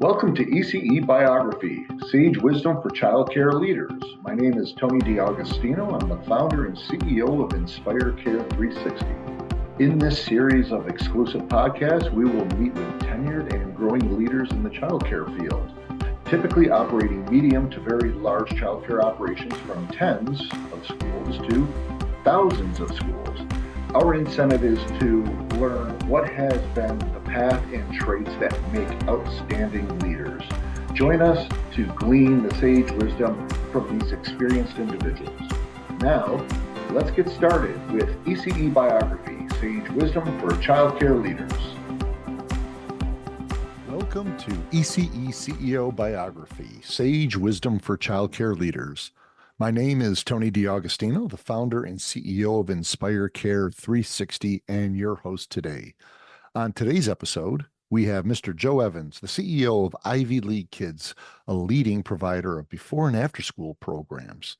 Welcome to ECE Biography, Sage Wisdom for Childcare Leaders. My name is Tony DiAugustino. I'm the founder and CEO of Inspire Care 360. In this series of exclusive podcasts, we will meet with tenured and growing leaders in the childcare field, typically operating medium to very large childcare operations from tens of schools to thousands of schools. Our incentive is to learn what has been the path and traits that make outstanding leaders. Join us to glean the sage wisdom from these experienced individuals. Now, let's get started with ECE Biography, Sage Wisdom for Childcare Leaders. Welcome to ECE CEO Biography, Sage Wisdom for Childcare Leaders. My name is Tony DiAugustino, the founder and CEO of Inspire Care 360, and your host today. On today's episode, we have Mr. Joe Evans, the CEO of Ivy League Kids, a leading provider of before and after school programs.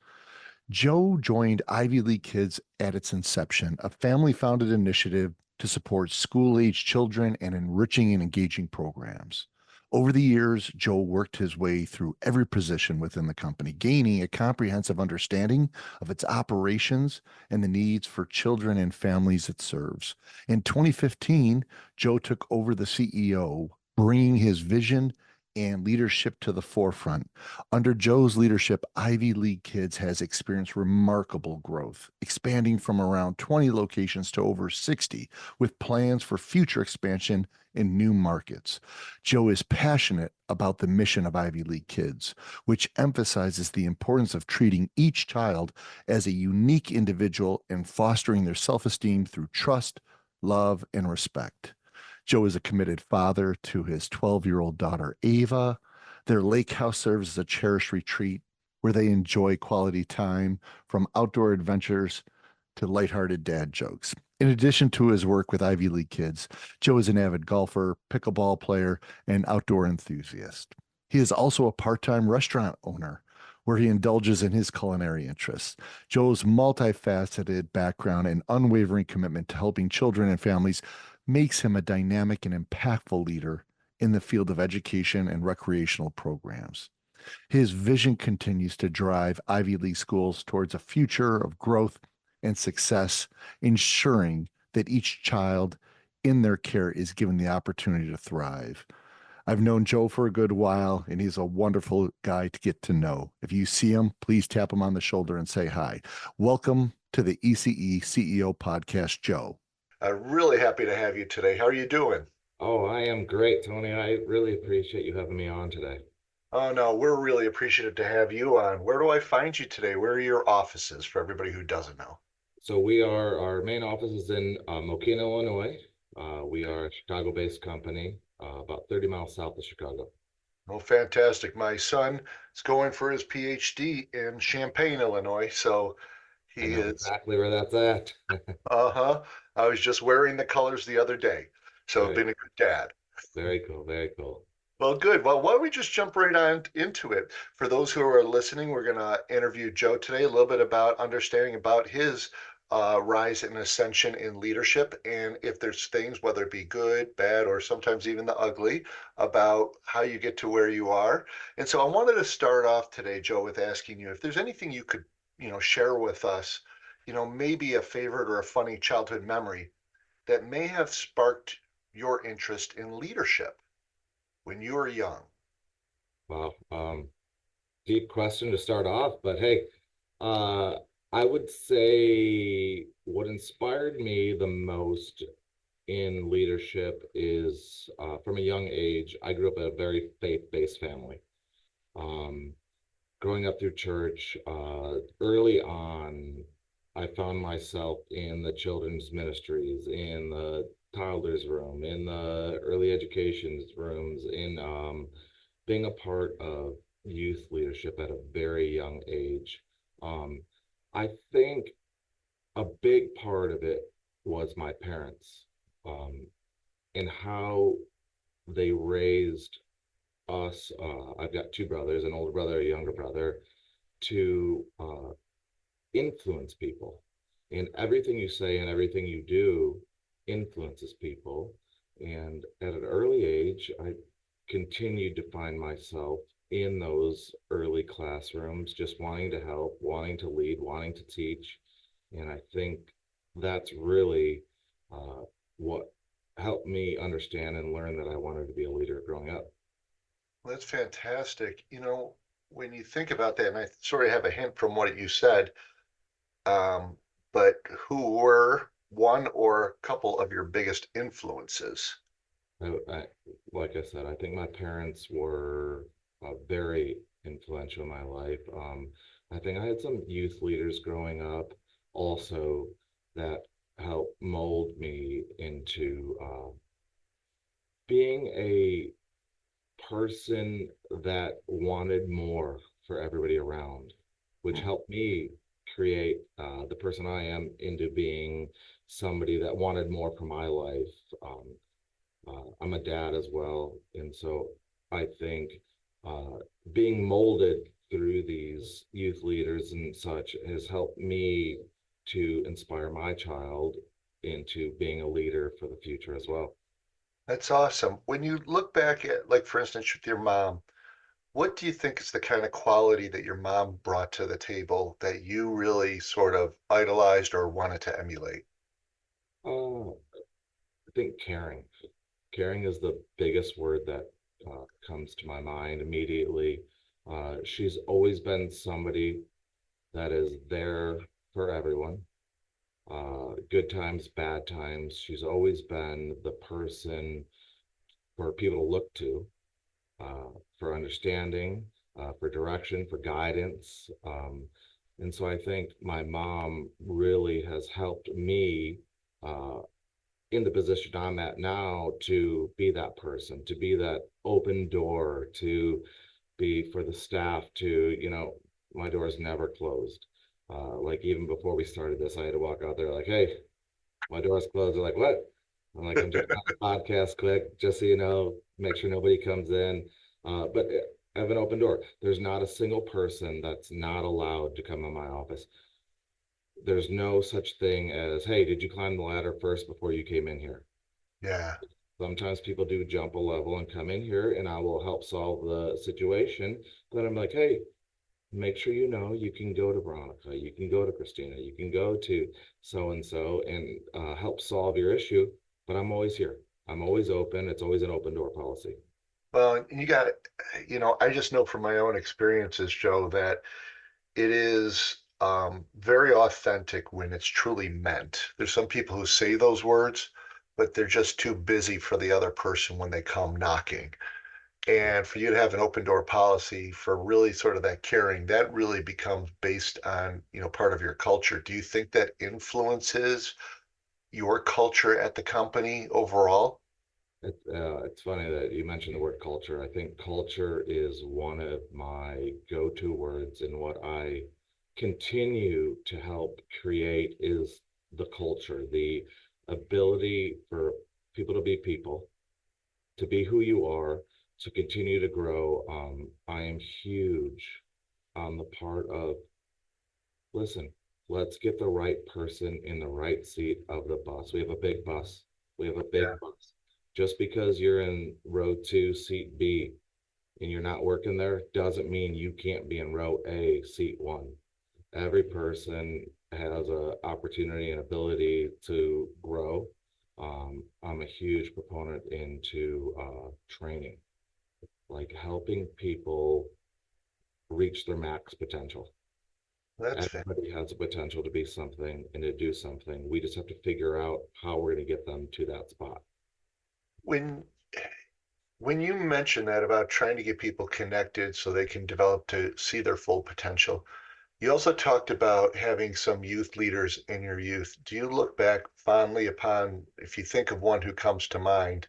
Joe joined Ivy League Kids at its inception, a family-founded initiative to support school-age children and enriching and engaging programs. Over the years, Joe worked his way through every position within the company, gaining a comprehensive understanding of its operations and the needs for children and families it serves. In 2015, Joe took over the CEO, bringing his vision and leadership to the forefront. Under Joe's leadership, Ivy League Kids has experienced remarkable growth, expanding from around 20 locations to over 60, with plans for future expansion in new markets. Joe is passionate about the mission of Ivy League Kids, which emphasizes the importance of treating each child as a unique individual and fostering their self-esteem through trust, love, and respect. Joe is a committed father to his 12-year-old daughter, Ava. Their lake house serves as a cherished retreat where they enjoy quality time, from outdoor adventures to lighthearted dad jokes. In addition to his work with Ivy League Kids, Joe is an avid golfer, pickleball player, and outdoor enthusiast. He is also a part-time restaurant owner where he indulges in his culinary interests. Joe's multifaceted background and unwavering commitment to helping children and families makes him a dynamic and impactful leader in the field of education and recreational programs. His vision continues to drive Ivy League schools towards a future of growth and success, ensuring that each child in their care is given the opportunity to thrive. I've known Joe for a good while, and he's a wonderful guy to get to know. If you see him, please tap him on the shoulder and say hi. Welcome to the ECE CEO podcast, Joe. I'm really happy to have you today. How are you doing? Oh, I am great, Tony. I really appreciate you having me on today. Oh, no, we're really appreciative to have you on. Where do I find you today? Where are your offices for everybody who doesn't know? So our main office is in Mokina, Illinois. We are a Chicago-based company, about 30 miles south of Chicago. Oh, fantastic. My son is going for his PhD in Champaign, Illinois, so I know exactly where that's at. I was just wearing the colors the other day, so Right. been a good dad. Very cool, very cool. Well, good. Well, why don't we just jump right on into it? For those who are listening, we're going to interview Joe today, a little bit about understanding about his rise and ascension in leadership, and if there's things, whether it be good, bad, or sometimes even the ugly, about how you get to where you are. And so I wanted to start off today, Joe, with asking you if there's anything you could, share with us, maybe a favorite or a funny childhood memory that may have sparked your interest in leadership when you were young. Wow. Deep question to start off, but hey, I would say what inspired me the most in leadership is from a young age, I grew up in a very faith-based family. Growing up through church, early on, I found myself in the children's ministries, in the toddlers room, in the early education rooms, in being a part of youth leadership at a very young age. I think a big part of it was my parents, and how they raised us. I've got two brothers, an older brother, a younger brother, to influence people. And everything you say and everything you do influences people. And at an early age, continued to find myself in those early classrooms, just wanting to help, wanting to lead, wanting to teach. And I think that's really what helped me understand and learn that I wanted to be a leader growing up. Well, that's fantastic. When you think about that, and I sort of have a hint from what you said, um, but who were one or a couple of your biggest influences? Like I said, I think my parents were very influential in my life. I think I had some youth leaders growing up also that helped mold me into being a person that wanted more for everybody around, which Hmm. helped me create the person I am into being somebody that wanted more for my life. I'm a dad as well, and so I think uh, being molded through these youth leaders and such has helped me to inspire my child into being a leader for the future as well. That's awesome. When you look back at, like, for instance, with your mom, what do you think is the kind of quality that your mom brought to the table that you really sort of idolized or wanted to emulate? I think caring. Caring is the biggest word that comes to my mind immediately. She's always been somebody that is there for everyone. Good times, bad times. She's always been the person for people to look to uh, for understanding, for direction, for guidance. And so I think my mom really has helped me uh, in the position I'm at now to be that person, to be that open door, to be for the staff to, my door's never closed. Like even before we started this, I had to walk out there like, hey, my door's closed. They're like, what? I'm like, I'm just on the podcast quick, just so you know, make sure nobody comes in. But I have an open door. There's not a single person that's not allowed to come in my office. There's no such thing as, hey, did you climb the ladder first before you came in here? Yeah. Sometimes people do jump a level and come in here, and I will help solve the situation. But I'm like, hey, make sure you know you can go to Veronica, you can go to Christina, you can go to so and so and help solve your issue. But I'm always here. I'm always open. It's always an open door policy. Well, I just know from my own experiences, Joe, that it is very authentic when it's truly meant. There's some people who say those words, but they're just too busy for the other person when they come knocking. And for you to have an open door policy for really sort of that caring, that really becomes based on, part of your culture. Do you think that influences your culture at the company overall? It's funny that you mentioned the word culture. I think culture is one of my go-to words, and what I continue to help create is the culture, the ability for people to be people, to be who you are, to continue to grow. I am huge on the part of, listen, let's get the right person in the right seat of the bus. We have a big bus. We have a Yeah. big bus. Just because you're in row two, seat B, and you're not working there, doesn't mean you can't be in row A, seat one. Every person has a opportunity and ability to grow. I'm a huge proponent into training, like helping people reach their max potential. That's fair. Everybody has the potential to be something and to do something. We just have to figure out how we're going to get them to that spot. When when you mention that about trying to get people connected so they can develop to see their full potential, you also talked about having some youth leaders in your youth. Do you look back fondly upon, if you think of one who comes to mind,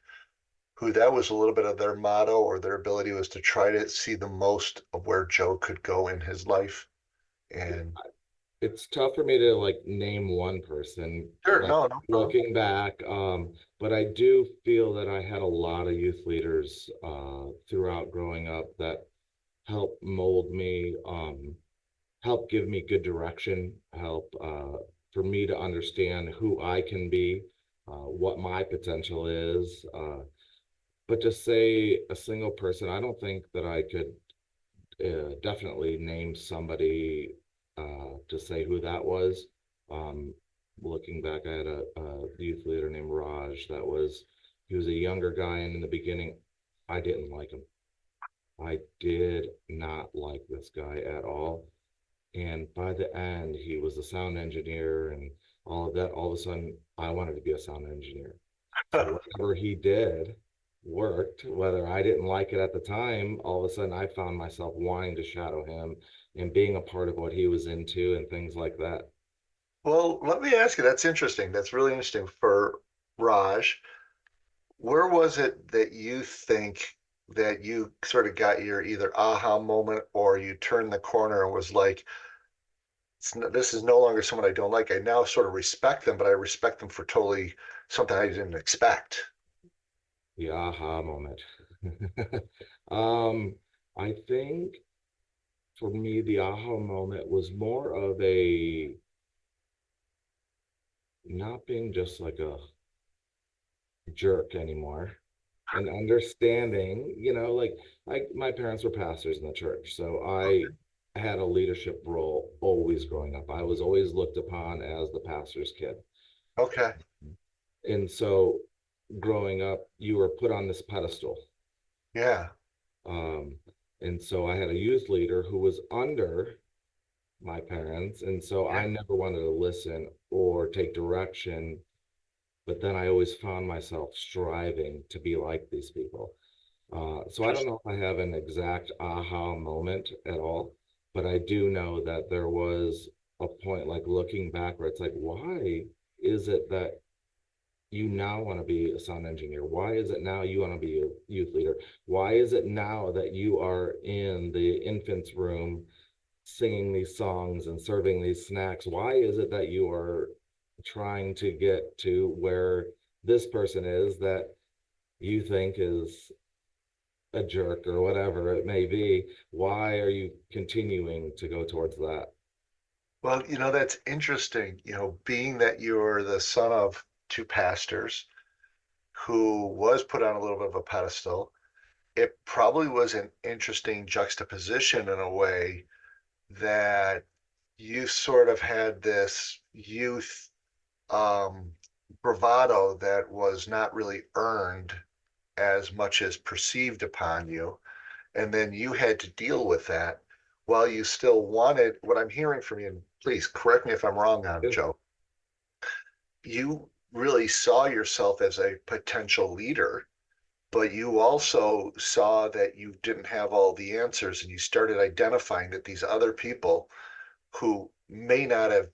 who that was a little bit of their motto or their ability was to try to see the most of where Joe could go in his life? And It's tough for me to like name one person, sure, like no, no problem. looking back. But I do feel that I had a lot of youth leaders throughout growing up that helped mold me, help give me good direction, help for me to understand who I can be, what my potential is. but to say a single person, I don't think that I could definitely name somebody to say who that was. Um, Looking back, I had a youth leader named Raj. He was a younger guy, and in the beginning, I didn't like him. I did not like this guy at all. And by the end, he was a sound engineer and all of that. All of a sudden, I wanted to be a sound engineer. So whatever he did worked, whether I didn't like it at the time, all of a sudden I found myself wanting to shadow him and being a part of what he was into and things like that. Well, let me ask you, that's interesting. That's really interesting for Raj. Where was it that you think that you sort of got your either aha moment or you turned the corner and was like, this is no longer someone I don't like. I now sort of respect them, but I respect them for totally something I didn't expect. The aha moment. um, I think for me, the aha moment was more of a not being just like a jerk anymore and understanding, like my parents were pastors in the church, so I had a leadership role always growing up. I was always looked upon as the pastor's kid. Okay. And so growing up, you were put on this pedestal. Yeah. Um, and so I had a youth leader who was under my parents. And so Yeah. I never wanted to listen or take direction. But then I always found myself striving to be like these people. So I don't Just know if I have an exact aha moment at all, but I do know that there was a point like looking back where it's like, why is it that you now want to be a sound engineer? Why is it now you want to be a youth leader? Why is it now that you are in the infant's room singing these songs and serving these snacks? Why is it that you are trying to get to where this person is that you think is a jerk or whatever it may be? Why are you continuing to go towards that? Well, that's interesting. Being that you're the son of two pastors who was put on a little bit of a pedestal, it probably was an interesting juxtaposition in a way that you sort of had this youth um, bravado that was not really earned as much as perceived upon you. And then you had to deal with that while you still wanted what I'm hearing from you. And please correct me if I'm wrong on it, Joe. You really saw yourself as a potential leader, but you also saw that you didn't have all the answers and you started identifying that these other people who may not have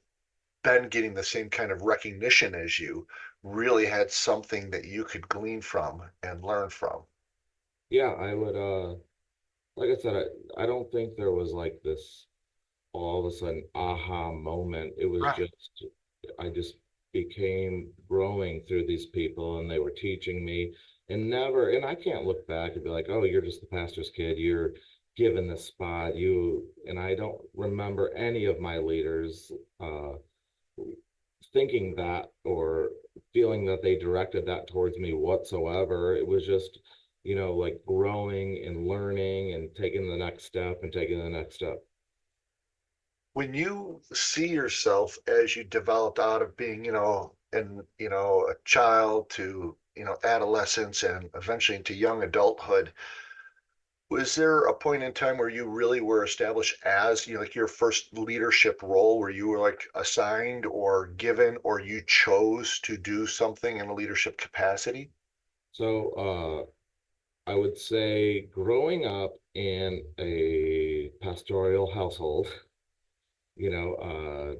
been getting the same kind of recognition as you really had something that you could glean from and learn from. Yeah, I would like I said, I don't think there was like this all of a sudden aha moment. It was Right. just I just became growing through these people and they were teaching me and I can't look back and be like, oh, you're just the pastor's kid, you're given this spot, you and I don't remember any of my leaders thinking that or feeling that they directed that towards me whatsoever. It was just, like growing and learning and taking the next step and taking the next step. When you see yourself as you developed out of being, a child to, adolescence and eventually into young adulthood, was there a point in time where you really were established as, like your first leadership role where you were like assigned or given or you chose to do something in a leadership capacity? So I would say growing up in a pastoral household, you know,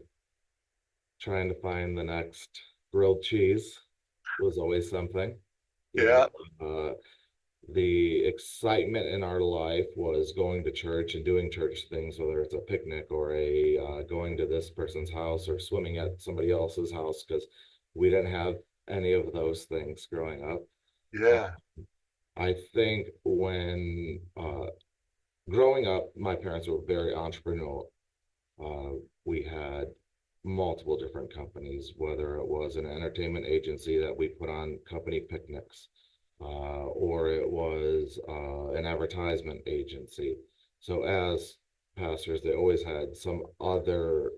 trying to find the next grilled cheese was always something, you know. Yeah, Uh, the excitement in our life was going to church and doing church things, whether it's a picnic or a going to this person's house or swimming at somebody else's house, because we didn't have any of those things growing up. And yeah, I think when growing up, my parents were very entrepreneurial. We had multiple different companies, whether it was an entertainment agency that we put on company picnics. or it was an advertisement agency. So as pastors, they always had some other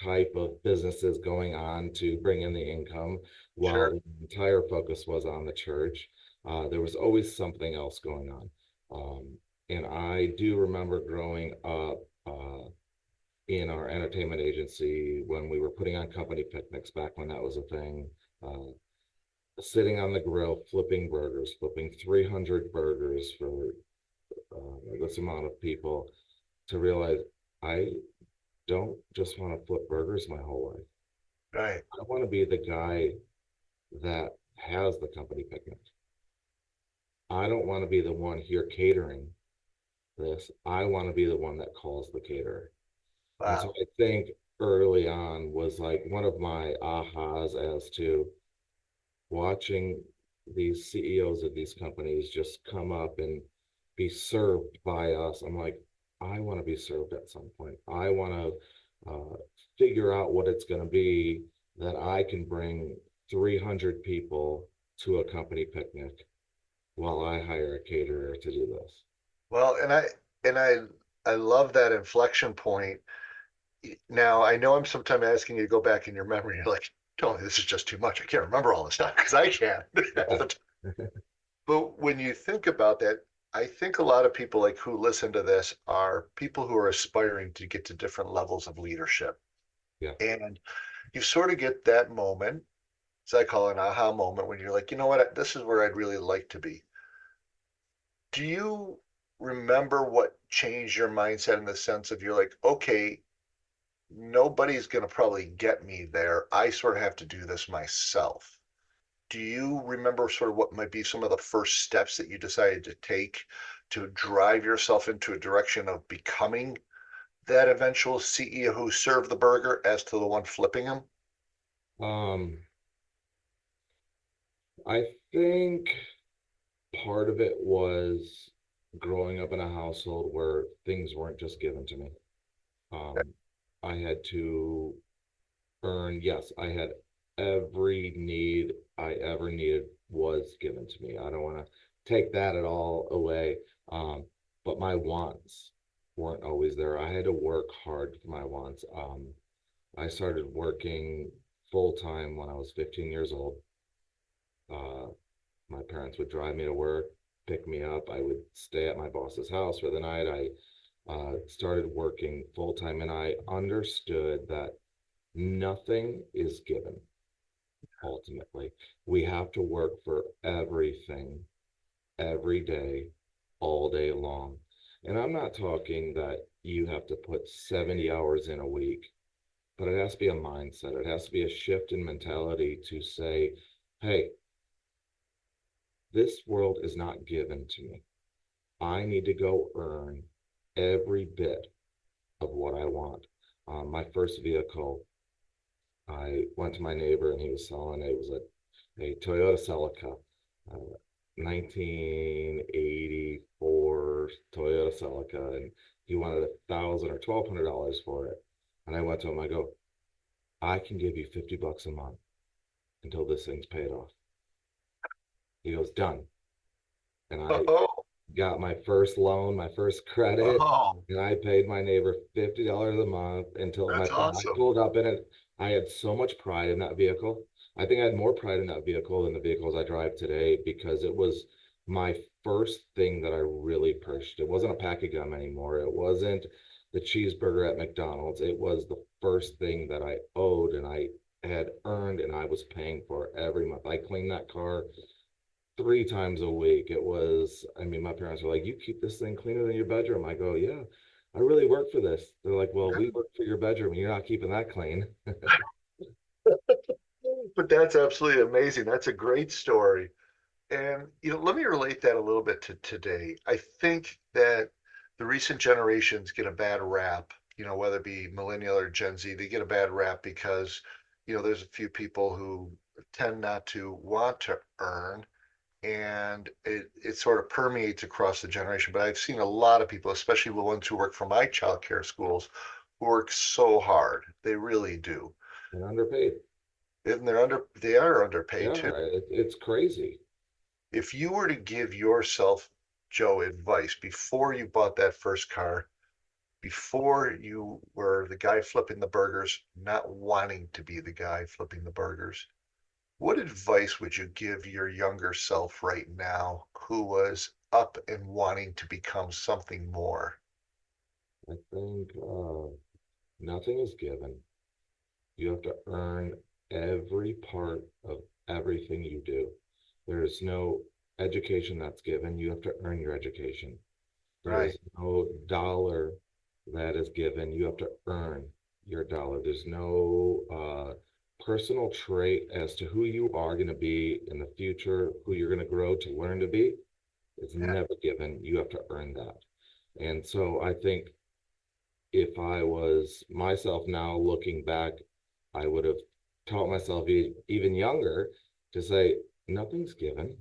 type of businesses going on to bring in the income while Sure. the entire focus was on the church. There was always something else going on. And I do remember growing up in our entertainment agency when we were putting on company picnics back when that was a thing. Uh, Sitting on the grill, flipping burgers, flipping 300 burgers for this amount of people to realize I don't just want to flip burgers my whole life. Right. I want to be the guy that has the company picnic. I don't want to be the one here catering this. I want to be the one that calls the caterer. And so Wow. I think early on was like one of my ahas as to watching these CEOs of these companies just come up and be served by us. I'm like, I want to be served at some point. I want to figure out what it's going to be that I can bring 300 people to a company picnic while I hire a caterer to do this. Well, and I love that inflection point. Now, I know I'm sometimes asking you to go back in your memory. You're like, Tony, this is just too much. I can't remember all this stuff because I can't. But when you think about that, I think a lot of people like who listen to this are people who are aspiring to get to different levels of leadership. Yeah. And you sort of get that moment, as I call it, an aha moment, when you're like, you know what, this is where I'd really like to be. Do you remember what changed your mindset in the sense of you're like, okay, nobody's going to probably get me there. I sort of have to do this myself. Do you remember sort of what might be some of the first steps that you decided to take to drive yourself into a direction of becoming that eventual CEO who served the burger as to the one flipping them? Um, I think part of it was growing up in a household where things weren't just given to me. Um, I had to earn, yes, I had every need I ever needed was given to me. I don't want to take that at all away. But my wants weren't always there. I had to work hard for my wants. I started working full time when I was 15 years old. Uh, my parents would drive me to work, pick me up. I would stay at my boss's house for the night. I started working full time and I understood that nothing is given ultimately. We have to work for everything every day, all day long. And I'm not talking that you have to put 70 hours in a week, but it has to be a mindset. It has to be a shift in mentality to say, hey, this world is not given to me. I need to go earn every bit of what I want. My first vehicle, I went to my neighbor and he was selling it. It was a Toyota Celica, 1984 Toyota Celica, and he wanted $1,000 or $1,200 for it. And I went to him, I go, I can give you $50 a month until this thing's paid off. He goes, done. And I Oh, got my first loan, my first credit, oh, and I paid my neighbor $50 a month until that's I awesome. pulled up in it. I had so much pride in that vehicle. I think I had more pride in that vehicle than the vehicles I drive today because it was my first thing that I really pushed. It wasn't a pack of gum anymore. It wasn't the cheeseburger at McDonald's. It was the first thing that I owed and I had earned and I was paying for every month. I cleaned that car 3 times a week. It was, I mean, my parents were like, you keep this thing cleaner than your bedroom. I go, yeah, I really work for this. They're like, well, we work for your bedroom and you're not keeping that clean. But that's absolutely amazing. That's a great story. And let me relate that a little bit to today. I think that the recent generations get a bad rap, whether it be millennial or Gen Z, they get a bad rap because, there's a few people who tend not to want to earn, and it sort of permeates across the generation. But I've seen a lot of people, especially the ones who work for my childcare schools, who work so hard. They really do. And underpaid. And they are underpaid Yeah, too. it's crazy. If you were to give yourself, Joe, advice before you bought that first car, before you were the guy flipping the burgers, not wanting to be the guy flipping the burgers, what advice would you give your younger self right now who was up and wanting to become something more? I think nothing is given. You have to earn every part of everything you do. There's no education that's given. You have to earn your education. There Right. is no dollar that is given. You have to earn your dollar. There's no personal trait as to who you are going to be in the future, who you're going to grow to learn to be. It's Yeah. never given. You have to earn that. And so I think if I was myself now looking back, I would have taught myself even younger to say, nothing's given.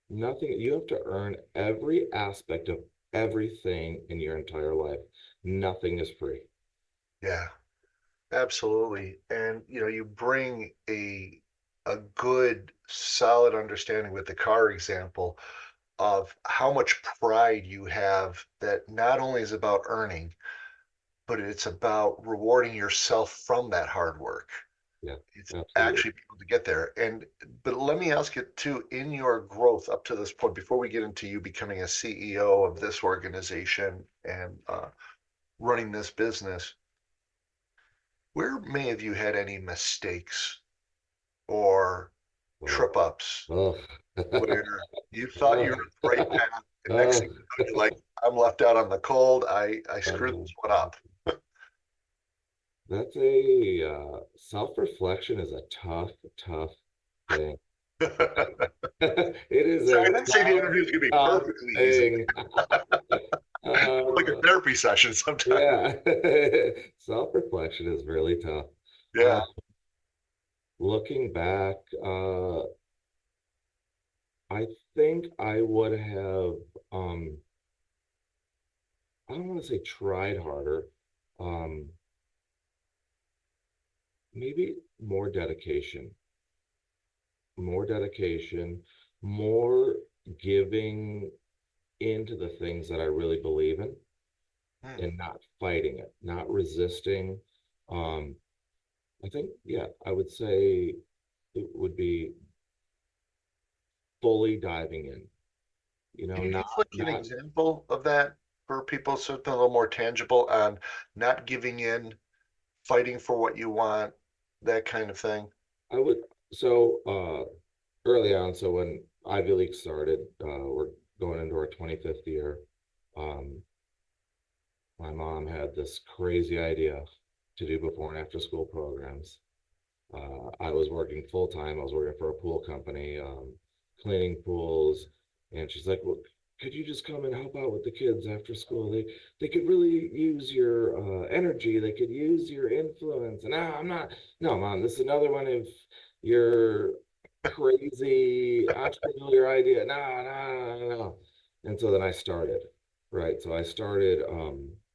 Nothing, you have to earn every aspect of everything in your entire life. Nothing is free. Yeah. Absolutely. And you bring a good solid understanding with the car example of how much pride you have that not only is about earning, but it's about rewarding yourself from that hard work. Yeah, It's absolutely. actually being able to get there. And but let me ask you too, in your growth up to this point, before we get into you becoming a CEO of this organization and running this business, where may have you had any mistakes or Oh, trip ups oh, where you thought you were on the right path, and next oh, thing you know, you're like, I'm left out on the cold. I screwed oh. this one up. That's a self-reflection is a tough thing. It is Sorry, a I didn't say the interview was gonna be tough perfectly easy. thing. Like a Uh, therapy session sometimes. yeah, self-reflection is really tough. Uh, Yeah. looking back, I think I would have, I don't want to say tried harder, um, maybe more dedication, more giving into the things that I really believe in Hmm. and not fighting it, not resisting. Um, I think, yeah, I would say it would be fully diving in, Can you not, give like an not, example of that for people, something a little more tangible on not giving in, fighting for what you want, that kind of thing? I would, so early on, so when Ivy League started, we're going into our 25th year. Um, my mom had this crazy idea to do before and after school programs. I was working full time. I was working for a pool company, cleaning pools, and she's like, "Well, could you just come and help out with the kids after school? They could really use your energy. They could use your influence." And I'm not. No, mom, this is another one of your crazy entrepreneurial idea. No, no, no, no. And so then I started. Right. So I started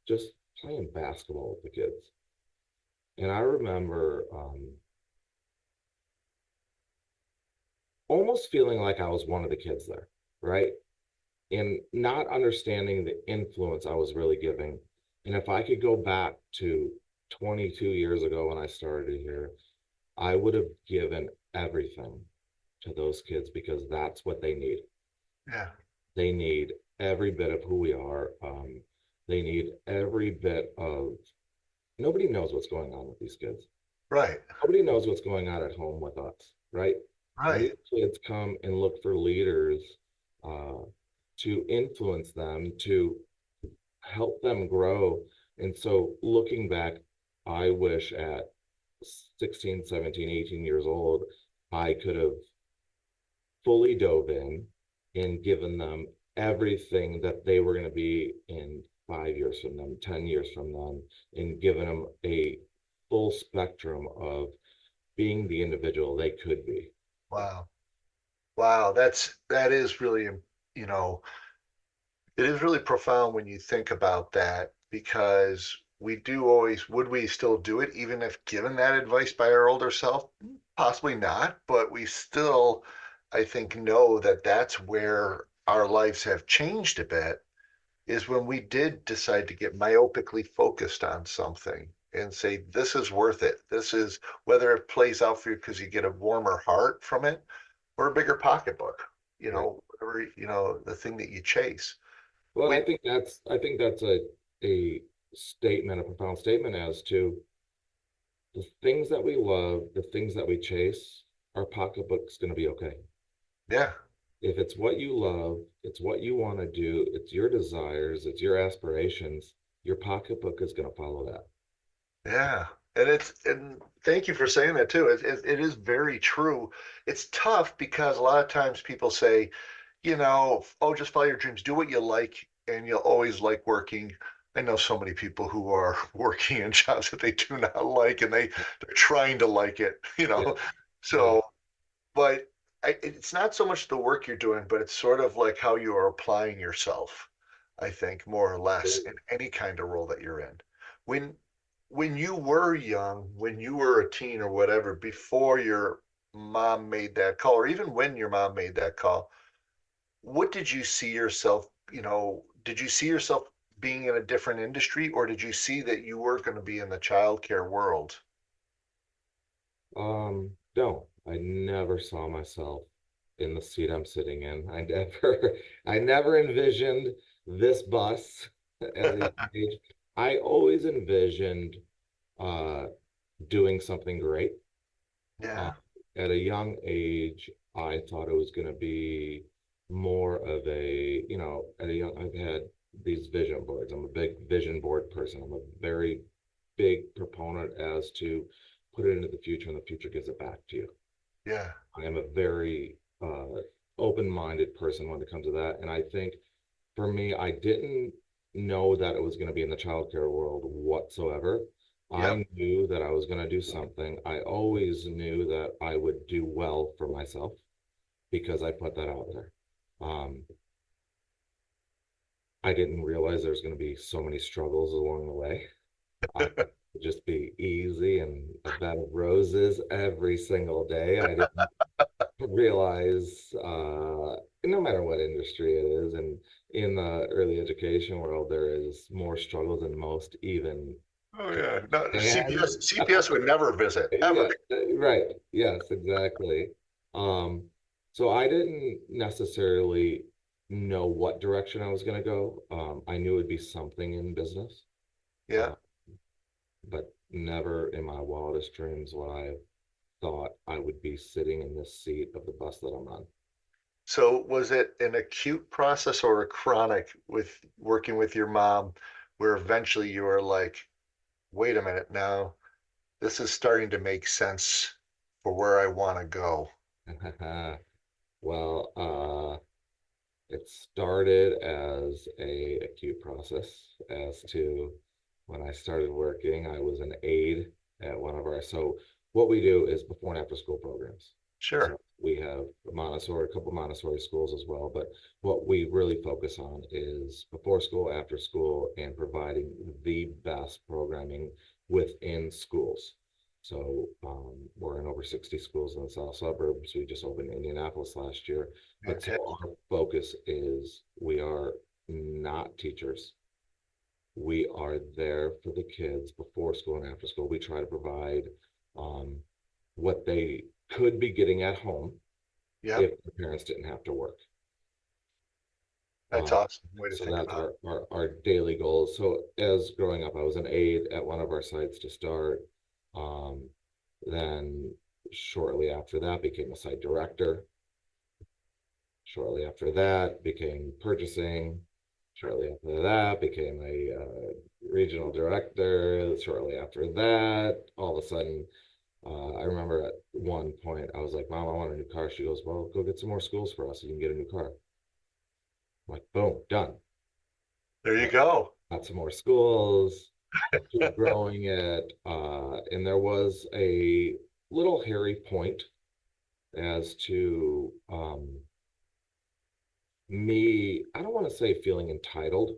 just playing basketball with the kids. And I remember almost feeling like I was one of the kids there, right? And not understanding the influence I was really giving. And if I could go back to 22 years ago when I started here, I would have given everything to those kids because that's what they need. Yeah. They need every bit of who we are. They need every bit of, nobody knows what's going on with these kids. Right. Nobody knows what's going on at home with us, right? And Right. these kids come and look for leaders uh, to influence them, to help them grow. And so looking back, I wish at 16, 17, 18 years old, I could have fully dove in and given them everything that they were going to be in 5 years from them, 10 years from them, and given them a full spectrum of being the individual they could be. Wow. Wow. That is really, you know, it is really profound when you think about that because we do always, would we still do it even if given that advice by our older self? Possibly not, but we still I think, know that that's where our lives have changed a bit, is when we did decide to get myopically focused on something and say, this is worth it. This is, whether it plays out for you because you get a warmer heart from it or a bigger pocketbook, Right. whatever, the thing that you chase. Well, We, I think that's a statement, a profound statement as to the things that we love, the things that we chase, our pocketbook's going to be okay. yeah, If it's what you love, it's what you want to do, it's your desires, it's your aspirations, your pocketbook is going to follow that. yeah. And thank you for saying that too. It is very true. It's tough because a lot of times people say, oh, just follow your dreams, do what you like, and you'll always like working. I know so many people who are working in jobs that they do not like, and they're trying to like it, Yeah, yeah, So, but it's not so much the work you're doing, but it's sort of like how you are applying yourself, I think, more or less in any kind of role that you're in. When when you were young, when you were a teen or whatever, before your mom made that call, or even when your mom made that call, what did you see yourself, did you see yourself being in a different industry, or did you see that you were going to be in the childcare world? no, I never saw myself in the seat I'm sitting in. I never envisioned this bus at a young age. I always envisioned uh, doing something great. Uh, Yeah, at a young age, I thought it was going to be more of at a young, I've had these vision boards. I'm a big vision board person. I'm a very big proponent as to put it into the future and the future gives it back to you. yeah, I am a very open-minded person when it comes to that. And I think for me, I didn't know that it was going to be in the childcare world whatsoever. yep, I knew that I was going to do something. I always knew that I would do well for myself because I put that out there. Um, I didn't realize there's going to be so many struggles along the way. I thought it would just be easy and a bed of roses every single day. I didn't realize no matter what industry it is, and in the early education world, there is more struggle than most even oh can yeah. No, stand. CPS would never visit Yeah, ever. right. Yes, exactly. Um, so I didn't necessarily know what direction I was going to go. I knew it'd be something in business, Yeah. uh, but never in my wildest dreams would I thought I would be sitting in this seat of the bus that I'm on. So was it an acute process or a chronic with working with your mom, where eventually you were like, wait a minute now, this is starting to make sense for where I want to go? Well, it started as a acute process as to when I started working, I was an aide at one of our, so what we do is before and after school programs. Sure. So we have Montessori, a couple Montessori schools as well, but what we really focus on is before school, after school, and providing the best programming within schools. So we're in over 60 schools in the south suburbs. We just opened Indianapolis last year. But so Fantastic. our focus is we are not teachers. We are there for the kids before school and after school. We try to provide um, what they could be getting at home Yep. if the parents didn't have to work. That's Um, awesome. Way to so think that's about our daily goals. So as growing up, I was an aide at one of our sites to start. Um, then shortly after that, became a site director. Shortly after that, became purchasing. Shortly after that, became a regional director. Shortly after that, all of a sudden, I remember at one point, I was like, Mom, I want a new car. She goes, well, go get some more schools for us so you can get a new car. I'm like, boom, done. it. There you go. Got some more schools, keep growing it. And there was a little hairy point as to me, I don't want to say feeling entitled,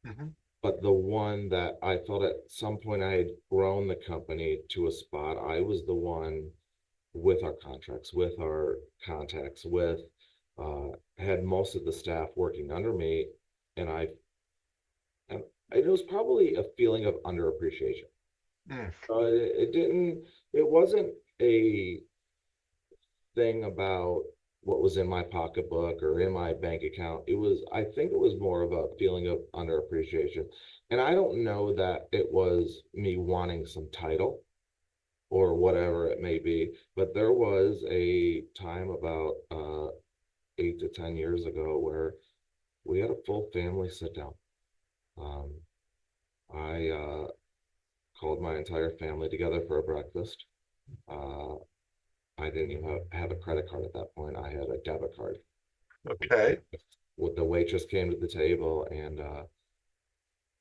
Mhm. but the one that I felt at some point I had grown the company to a spot. I was the one with our contracts, with our contacts, with had most of the staff working under me, and and it was probably a feeling of underappreciation. Mm, It didn't, it wasn't a thing about what was in my pocketbook or in my bank account. It was, I think it was more of a feeling of underappreciation. And I don't know that it was me wanting some title or whatever it may be, but there was a time about 8 to 10 years ago where we had a full family sit down. Um, I called my entire family together for a breakfast. Uh, I didn't even have a credit card at that point. I had a debit card. okay. With the waitress came to the table and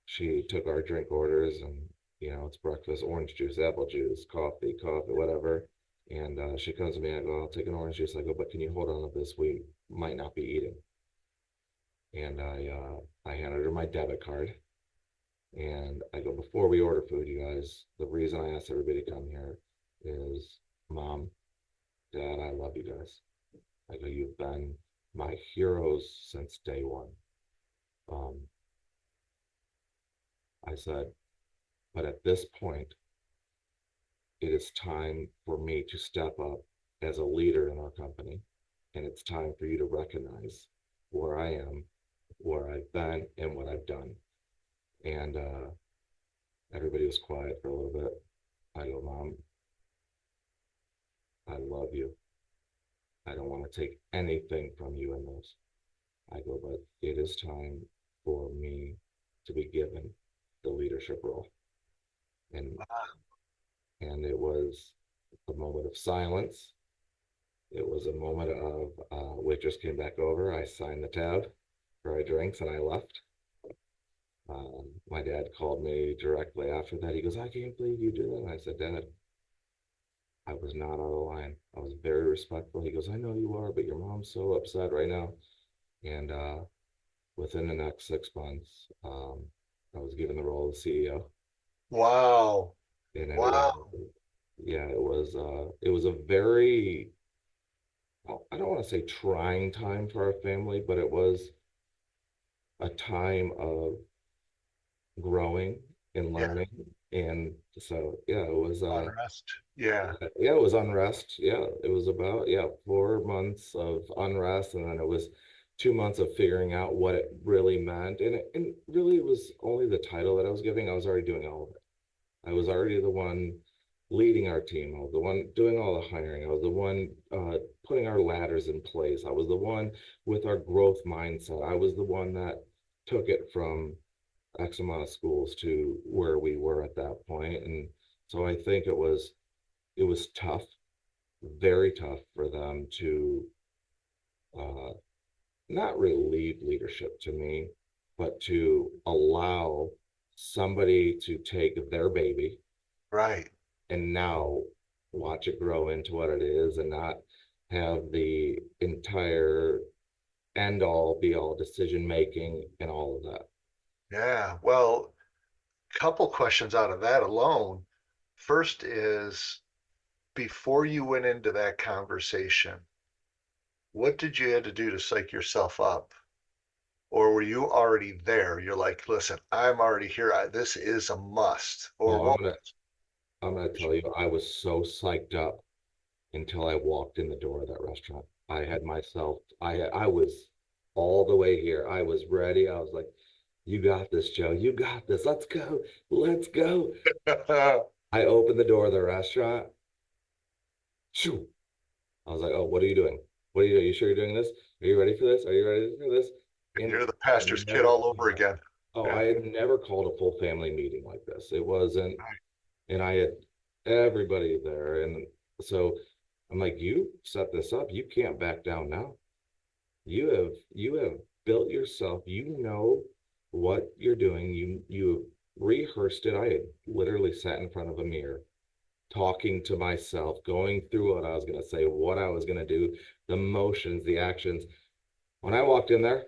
she took our drink orders and it's breakfast, orange juice, apple juice, coffee, whatever. And she comes to me and I go, I'll take an orange juice. I go, but can you hold on to this? We might not be eating. And I handed her my debit card and I go, before we order food, you guys, the reason I asked everybody to come here is Mom, Dad, I love you guys. I go, you've been my heroes since day one. Um, I said, but at this point, it is time for me to step up as a leader in our company. And it's time for you to recognize where I am, where I've been, and what I've done. And everybody was quiet for a little bit. I go, Mom, I love you. I don't want to take anything from you in this. I go, but it is time for me to be given the leadership role. And it was a moment of silence. It was a moment of waitress came back over. I signed the tab for our drinks and I left. My dad called me directly after that. He goes, I can't believe you did that. And I said, Dad, I was not out of line. I was very respectful. He goes, I know you are, but your mom's so upset right now. And within the next 6 months, I was given the role of CEO. Wow. And Wow. it was a very, I don't want to say trying time for our family, but it was a time of growing and Yeah. learning. And so, yeah, it was, Unrest. Yeah. yeah, it was unrest. Yeah, it was about, 4 months of unrest. And then it was 2 months of figuring out what it really meant. And really, it was only the title that I was giving. I was already doing all of it. I was already the one leading our team. I was the one doing all the hiring. I was the one putting our ladders in place. I was the one with our growth mindset. I was the one that took it from X amount of schools to where we were at that point. And so I think it was tough, very tough for them to uh, not relieve leadership to me, but to allow somebody to take their baby Right. and now watch it grow into what it is and not have the entire end all be all decision making and all of that. Yeah. Well, couple questions out of that alone. First is, before you went into that conversation, what did you have to do to psych yourself up? Or were you already there? You're like, listen, I'm already here. This is a must. Or Oh, what? I'm gonna tell you, I was so psyched up until I walked in the door of that restaurant. I had myself, I was all the way here. I was ready. I was like, you got this, Joe. You got this. Let's go. Let's go. I opened the door of the restaurant. Shoo. I was like, oh, what are you doing? What are you doing? You sure you're doing this? Are you ready for this? Are you ready for this? And And you're the I had pastor's kid never, all over again. oh, Yeah. I had never called a full family meeting like this. It wasn't, and I had everybody there. And so I'm like, you set this up. You can't back down now. You have built yourself. You know what you're doing. You rehearsed it. I had literally sat in front of a mirror, talking to myself, going through what I was going to say, what I was going to do, the motions, the actions. When I walked in there,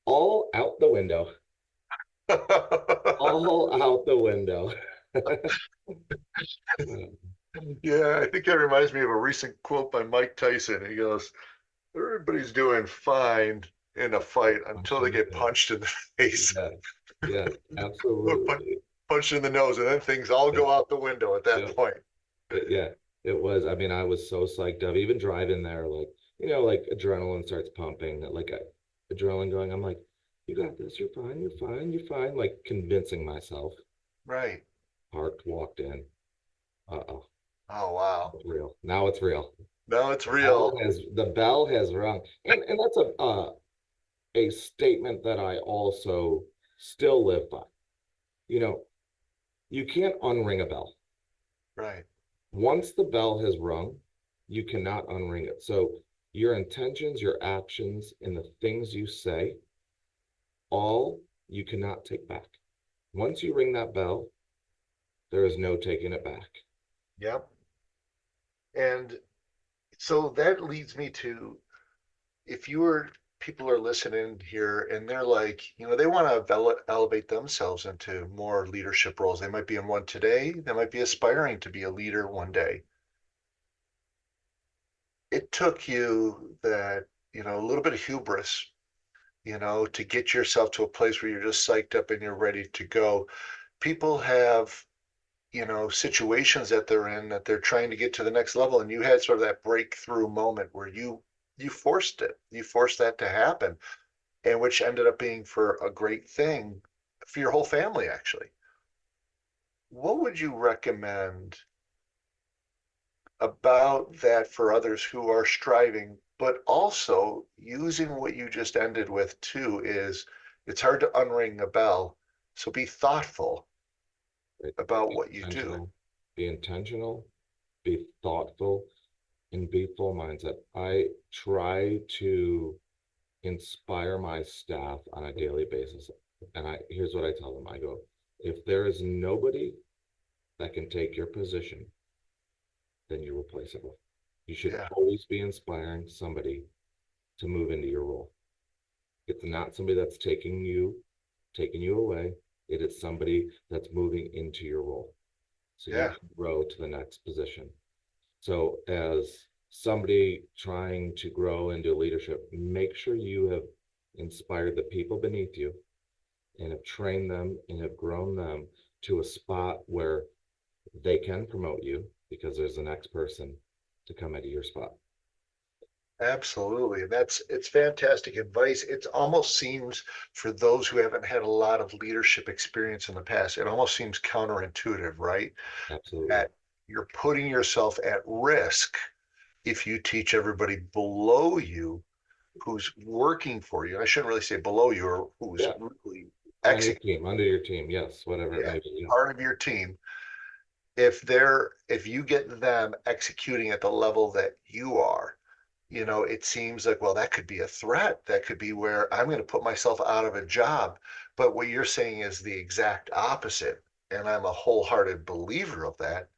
all out the window, all out the window. Yeah, I think that reminds me of a recent quote by Mike Tyson. He goes, everybody's doing fine in a fight until they get punched in the face Yeah, yeah, or absolutely. punched in the nose, and then things all Yeah, go out the window at that yeah, point. yeah. It was. I mean, I was so psyched up. Even driving there, like like adrenaline starts pumping, like adrenaline going. I'm like, you got this. You're fine. You're fine. You're fine. Like convincing myself. Right. Parked, walked in. Uh-oh, Oh, wow. it's real. Now it's real. Now it's The bell real. has the bell has rung, and that's a statement that I also still live by. You know, you can't unring a bell. Right. Once the bell has rung, you cannot unring it. So your intentions, your actions, and the things you say, all you cannot take back. Once you ring that bell, there is no taking it back. Yep. And so that leads me to, if you were people are listening here and they're like, they want to elevate themselves into more leadership roles. They might be in one today, they might be aspiring to be a leader one day. It took you that, a little bit of hubris, to get yourself to a place where you're just psyched up and you're ready to go. People have, situations that they're in that they're trying to get to the next level, and you had sort of that breakthrough moment where you forced it. You forced that to happen, and which ended up being for a great thing for your whole family, actually. What would you recommend about that for others who are striving, but also using what you just ended with too is it's hard to unring a bell. So be thoughtful Right? about Be what you do. intentional, be intentional, be thoughtful, and be full mindset. I try to inspire my staff on a daily basis. And here's what I tell them. I go, if there is nobody that can take your position, then you're replaceable. You should Yeah, always be inspiring somebody to move into your role. It's not somebody that's taking you away. It is somebody that's moving into your role. So you yeah, can grow to the next position. So as somebody trying to grow into leadership, make sure you have inspired the people beneath you and have trained them and have grown them to a spot where they can promote you because there's the next person to come into your spot. absolutely. And it's fantastic advice. It almost seems, for those who haven't had a lot of leadership experience in the past, it almost seems counterintuitive, right? Absolutely. That you're putting yourself at risk if you teach everybody below you who's working for you. I shouldn't really say below you, or who's Yeah. really On your executing, team, under your team, yes, whatever it yeah, may be. Yeah. part of your team. If you get them executing at the level that you are, it seems like, well, that could be a threat. That could be where I'm going to put myself out of a job. But what you're saying is the exact opposite. And I'm a wholehearted believer of that,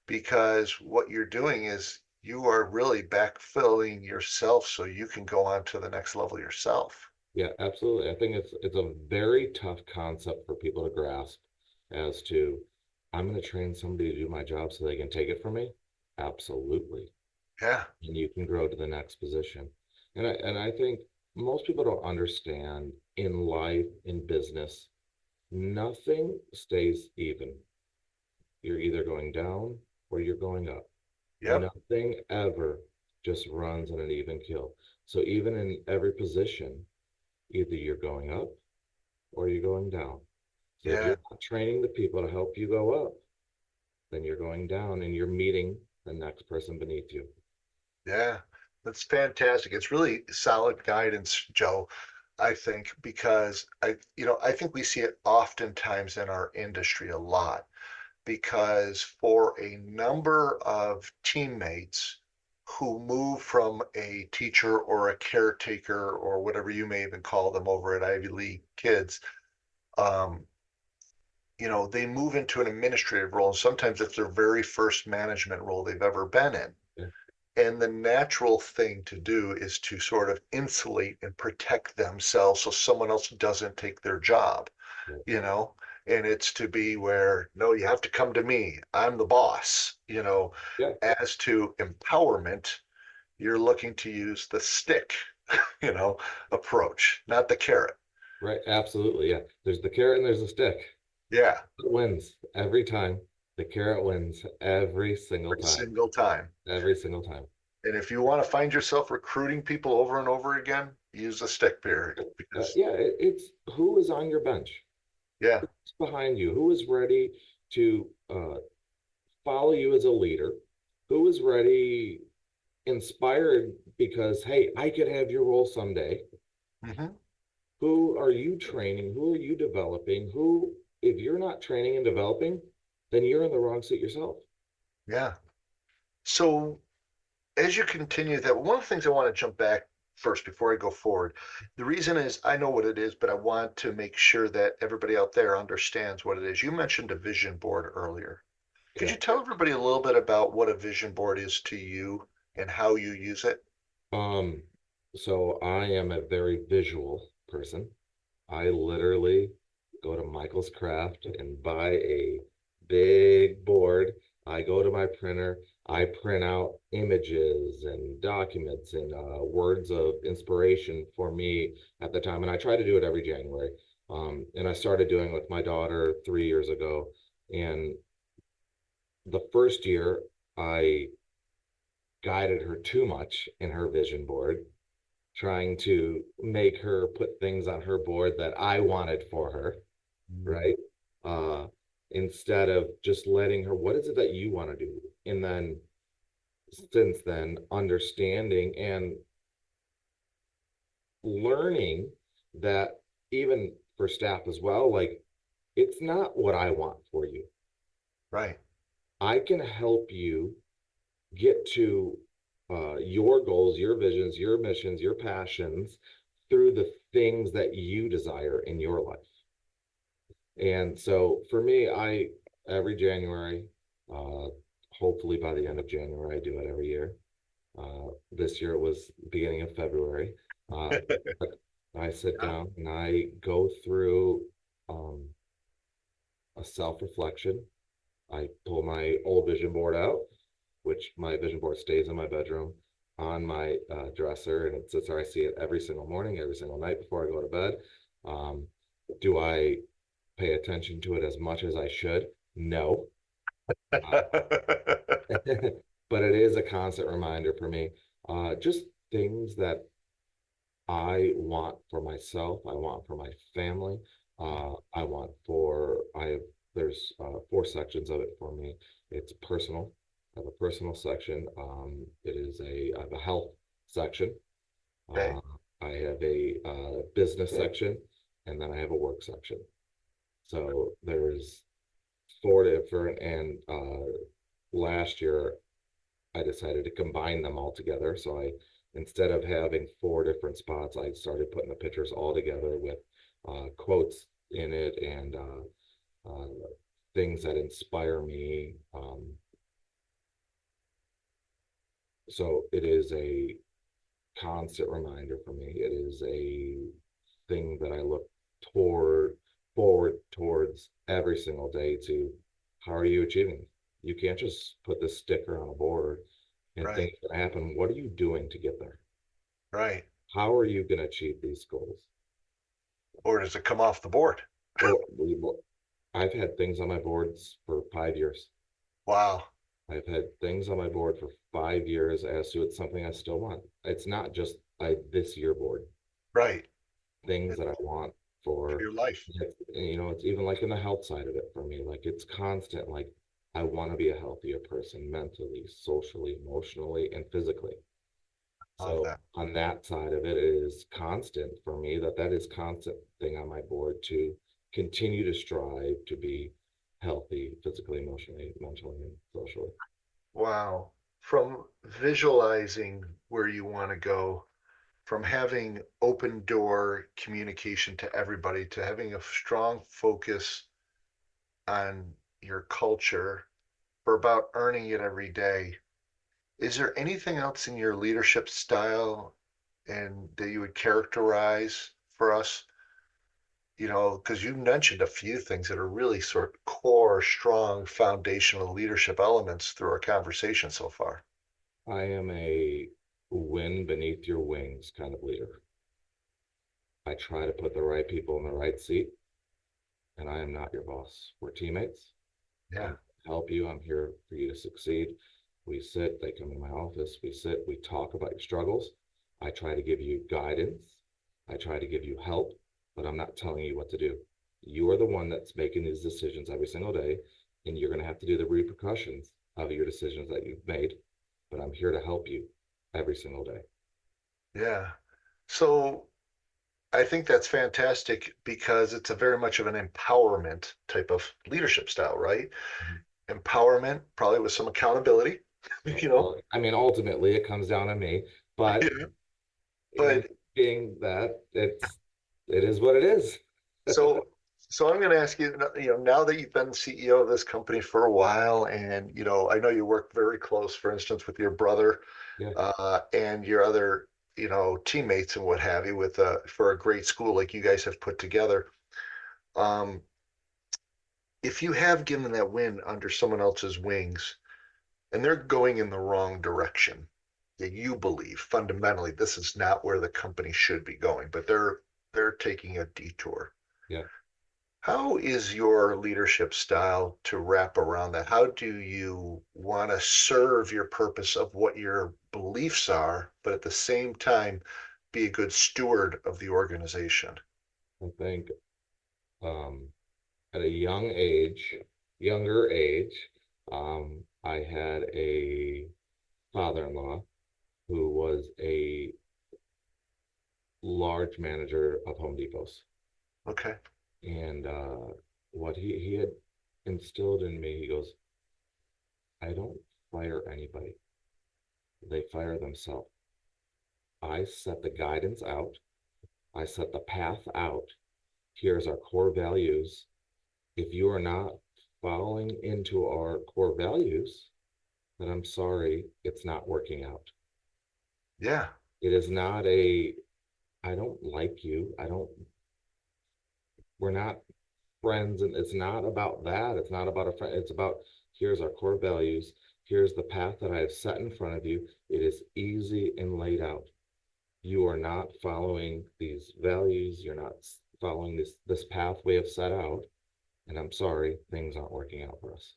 because what you're doing is you are really backfilling yourself so you can go on to the next level yourself. Yeah, absolutely. I think it's a very tough concept for people to grasp as to I'm going to train somebody to do my job so they can take it from me. Absolutely. Yeah. And you can grow to the next position. And I think most people don't understand in life, in business, nothing stays even. You're either going down or you're going up. Yep. Nothing ever just runs on an even keel. So even in every position, either you're going up or you're going down. So if Yeah. you're not training the people to help you go up, then you're going down and you're meeting the next person beneath you. Yeah. That's fantastic. It's really solid guidance, Joe, I think, because I think we see it oftentimes in our industry a lot, because for a number of teammates who move from a teacher or a caretaker or whatever you may even call them over at Ivy League kids, um, they move into an administrative role. And sometimes it's their very first management role they've ever been in. Yeah. And the natural thing to do is to sort of insulate and protect themselves so someone else doesn't take their job, Yeah. you know? And it's to be where, no, you have to come to me. I'm the boss. Yeah, As to empowerment, you're looking to use the stick, you know, approach, not the carrot. right. Absolutely. Yeah. There's the carrot and there's the stick. Yeah, It wins every time. The carrot wins every single every time. single time. Every single time. And if you want to find yourself recruiting people over and over again, use the stick period because, Yeah, it's who is on your bench, yeah, who's behind you, who is ready to follow you as a leader, who is ready, inspired because, hey, I could have your role someday. hmm Who are you training? Who are you developing? Who, if you're not training and developing, then you're in the wrong seat yourself. yeah. So as you continue that, one of the things I want to jump back first before I go forward, the reason is I know what it is, but I want to make sure that everybody out there understands what it is. You mentioned a vision board earlier. Could Yeah. you tell everybody a little bit about what a vision board is to you and how you use it? Um, so I am a very visual person. I literally go to Michael's Craft and buy a big board. I go to my printer. I print out images and documents and words of inspiration for me at the time. And I try to do it every January. And I started doing it with my daughter 3 years ago. And the first year, I guided her too much in her vision board, trying to make her put things on her board that I wanted for her, right? Uh, Instead of just letting her, what is it that you want to do? And then since then, understanding and learning that even for staff as well, like it's not what I want for you. Right, I can help you get to your goals, your visions, your missions, your passions through the things that you desire in your life. And so for me, I every January, uh, hopefully by the end of January, I do it every year. This year it was beginning of February. Uh, but I sit down and I go through um, a self-reflection. I pull my old vision board out, which my vision board stays in my bedroom on my dresser, and it sits there. I see it every single morning, every single night before I go to bed. Um, do I pay attention to it as much as I should? No. Uh, but it is a constant reminder for me. Just things that I want for myself, I want for my family, I want for, I have, there's four sections of it for me. It's personal. I have a personal section. I have a health section. Okay, Uh, I have a business section, and then I have a work section. So there's four different, and last year I decided to combine them all together. So instead of having four different spots, I started putting the pictures all together with quotes in it and things that inspire me. So it is a constant reminder for me. It is a thing that I look toward forward towards every single day to how are you achieving? You can't just put this sticker on a board and right, things gonna happen. What are you doing to get there? right. How are you going to achieve these goals? Or does it come off the board? Or I've had things on my boards for 5 years. Wow, I've had things on my board for 5 years as to it's something I still want. It's not just this year board, right. things that I want for, Your life. it's even like in the health side of it for me. Like it's constant. Like I want to be a healthier person mentally, socially, emotionally, and physically. Love So that. on that side of it, it is constant for me that is constant thing on my board to continue to strive to be healthy physically, emotionally, mentally, and socially. Wow. From visualizing where you want to go, from having open door communication to everybody, to having a strong focus on your culture for about earning it every day. Is there anything else in your leadership style and that you would characterize for us? because you mentioned a few things that are really sort of core, strong, foundational leadership elements through our conversation so far. I am a wind beneath your wings kind of leader. I try to put the right people in the right seat, and I am not your boss. We're teammates. Yeah. I'm help you. I'm here for you to succeed. We sit, they come in my office, we sit, we talk about your struggles. I try to give you guidance. I try to give you help, but I'm not telling you what to do. You are the one that's making these decisions every single day, and you're going to have to do the repercussions of your decisions that you've made. But I'm here to help you every single day. Yeah. So I think that's fantastic because it's a very much of an empowerment type of leadership style, right? Mhm. Empowerment, probably with some accountability, you know. Well, I mean, ultimately, it comes down to me, but Yeah. in But being that, it is what it is. so so I'm going to ask you, now that you've been CEO of this company for a while, and I know you work very close, for instance, with your brother Yeah. and your other, teammates and what have you, with for a great school like you guys have put together. Um, if you have given that win under someone else's wings, and they're going in the wrong direction, that you believe fundamentally this is not where the company should be going, but they're taking a detour. Yeah. How is your leadership style to wrap around that? How do you want to serve your purpose of what your beliefs are, but at the same time be a good steward of the organization? I think um, at a younger age, I had a father-in-law who was a large manager of Home Depots. Okay. And what he had instilled in me, he goes, I don't fire anybody. They fire themselves. I set the guidance out. I set the path out. Here's our core values. If you are not following into our core values, then I'm sorry, it's not working out. Yeah. It is not I don't like you. We're not friends. And it's not about that. It's not about a friend. It's about here's our core values. Here's the path that I have set in front of you. It is easy and laid out. You are not following these values. You're not following this path we have set out. And I'm sorry, things aren't working out for us.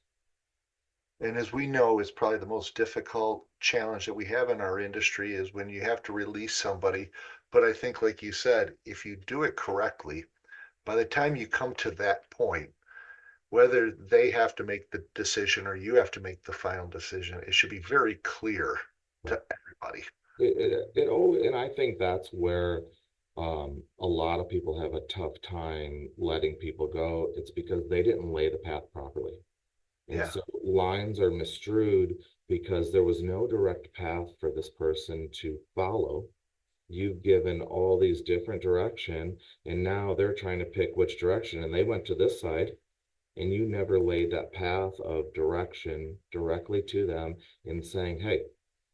And as we know, is probably the most difficult challenge that we have in our industry is when you have to release somebody. But I think, like you said, if you do it correctly, by the time you come to that point, whether they have to make the decision or you have to make the final decision, it should be very clear Right. to everybody. And I think that's where a lot of people have a tough time letting people go. It's because they didn't lay the path properly. And Yeah. so lines are misstrewed because there was no direct path for this person to follow. You've given all these different direction, and now they're trying to pick which direction, and they went to this side, and you never laid that path of direction directly to them in saying, hey,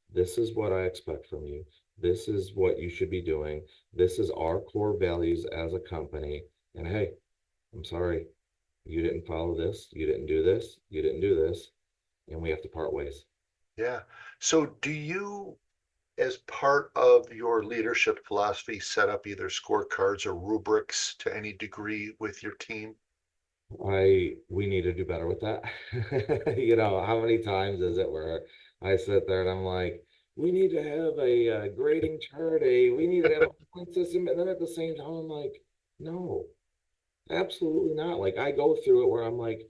this is what I expect from you. This is what you should be doing. This is our core values as a company. And hey, I'm sorry, you didn't follow this. You didn't do this. You didn't do this. And we have to part ways. Yeah. So do you, as part of your leadership philosophy, set up either scorecards or rubrics to any degree with your team? We need to do better with that. How many times is it where I sit there and I'm like, we need to have a grading chart, we need to have a point system. And then at the same time, I'm like, no, absolutely not. Like I go through it where I'm like,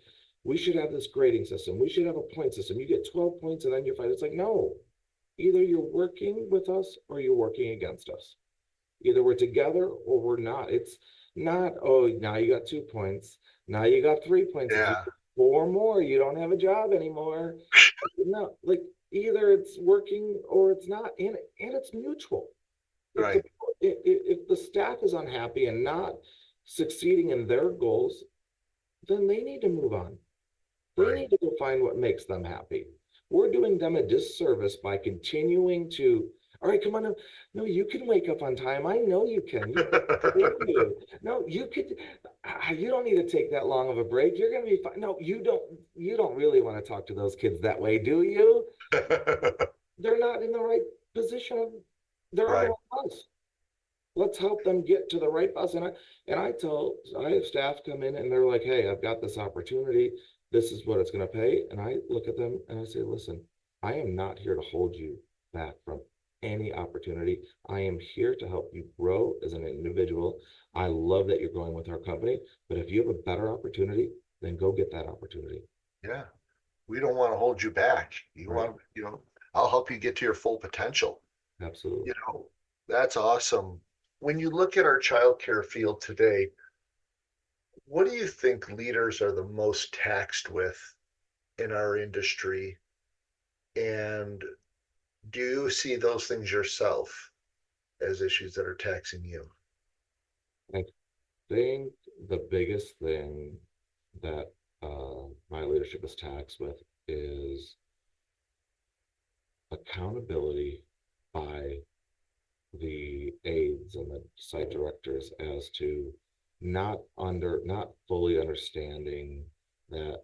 we should have this grading system. We should have a point system. You get 12 points and then you're fine. It's like, no, either you're working with us or you're working against us. Either we're together or we're not. It's not, oh, now you got 2 points. Now you got 3 points. If you Yeah. get four more, you don't have a job anymore. No, like either it's working or it's not. And it's mutual. If the Right. if the staff is unhappy and not succeeding in their goals, then they need to move on. They Right. need to go find what makes them happy. We're doing them a disservice by continuing to, all right, come on. No, you can wake up on time. I know you can. You, no, you could. You don't need to take that long of a break. You're going to be fine. No, you don't really want to talk to those kids that way, do you? They're not in the right position. They're on the Right. wrong bus. Let's help them get to the right bus. I have staff come in and they're like, hey, I've got this opportunity. This is what it's going to pay. And I look at them and I say, listen, I am not here to hold you back from any opportunity. I am here to help you grow as an individual. I love that you're going with our company, but if you have a better opportunity, then go get that opportunity. Yeah. We don't want to hold you back. Right. I'll help you get to your full potential. Absolutely. That's awesome. When you look at our childcare field today, what do you think leaders are the most taxed with in our industry? And do you see those things yourself as issues that are taxing you? I think the biggest thing that my leadership is taxed with is accountability by the aides and the site directors as to not fully understanding that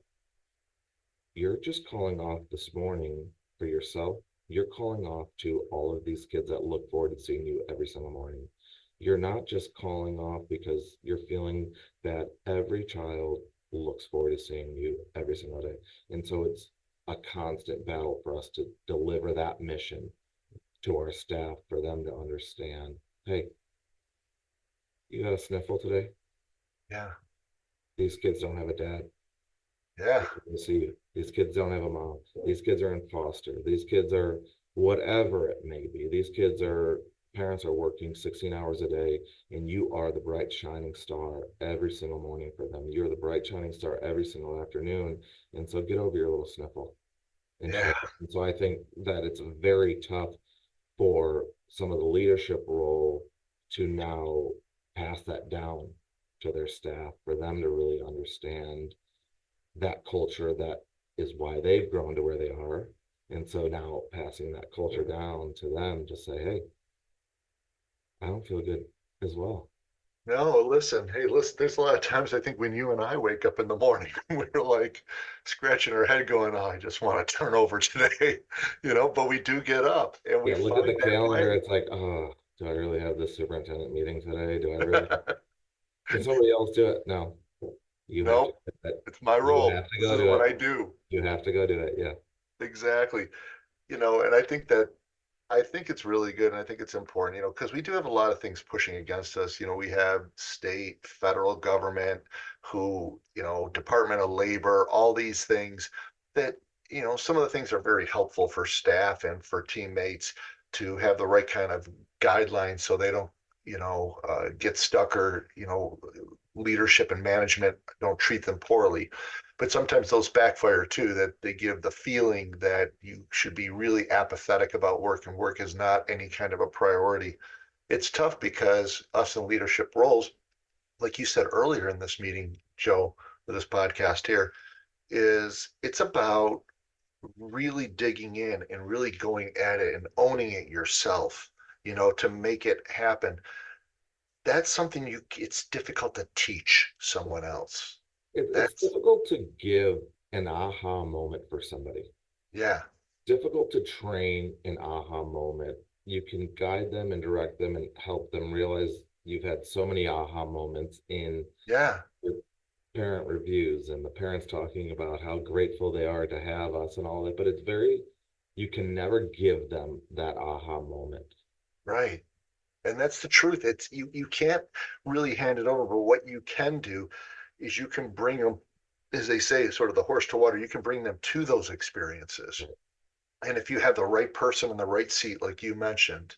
you're just calling off this morning for yourself. You're calling off to all of these kids that look forward to seeing you every single morning. You're not just calling off because you're feeling that every child looks forward to seeing you every single day. And so it's a constant battle for us to deliver that mission to our staff, for them to understand, hey, you got a sniffle today? Yeah. These kids don't have a dad. Yeah. See you. These kids don't have a mom. These kids are in foster. These kids are whatever it may be. These kids are parents are working 16 hours a day, and you are the bright shining star every single morning for them. You're the bright shining star every single afternoon. And so get over your little sniffle and show Yeah. up. And so I think that it's very tough for some of the leadership role to now pass that down to their staff, for them to really understand that culture that is why they've grown to where they are. And so now passing that culture down to them to say, hey, I don't feel good as well. No, listen, hey, listen, there's a lot of times I think when you and I wake up in the morning, we're like scratching our head going, oh, I just want to turn over today, but we do get up and we Yeah, look at find the that calendar. way. It's like, oh, do I really have this superintendent meeting today? Do I really? Can somebody else do it? No, you have to Nope, do it. it's my You role. have to This go is do what it. I do. You have to go do it. Yeah. Exactly. And I think it's really good. And I think it's important, because we do have a lot of things pushing against us. We have state, federal government, Department of Labor, all these things that, some of the things are very helpful for staff and for teammates to have the right kind of guidelines so they don't, get stuck, or, leadership and management don't treat them poorly. But sometimes those backfire too, that they give the feeling that you should be really apathetic about work, and work is not any kind of a priority. It's tough because us in leadership roles, like you said earlier in this meeting, Joe, with this podcast here, it's about really digging in and really going at it and owning it yourself, to make it happen. That's something it's difficult to teach someone else. It's That's, difficult to give an aha moment for somebody. yeah, Difficult to train an aha moment. You can guide them and direct them and help them realize you've had so many aha moments in yeah, your parent reviews and the parents talking about how grateful they are to have us and all that. But you can never give them that aha moment. right. And that's the truth. It's you can't really hand it over, but what you can do is you can bring them, as they say, sort of the horse to water. You can bring them to those experiences. And if you have the right person in the right seat, like you mentioned,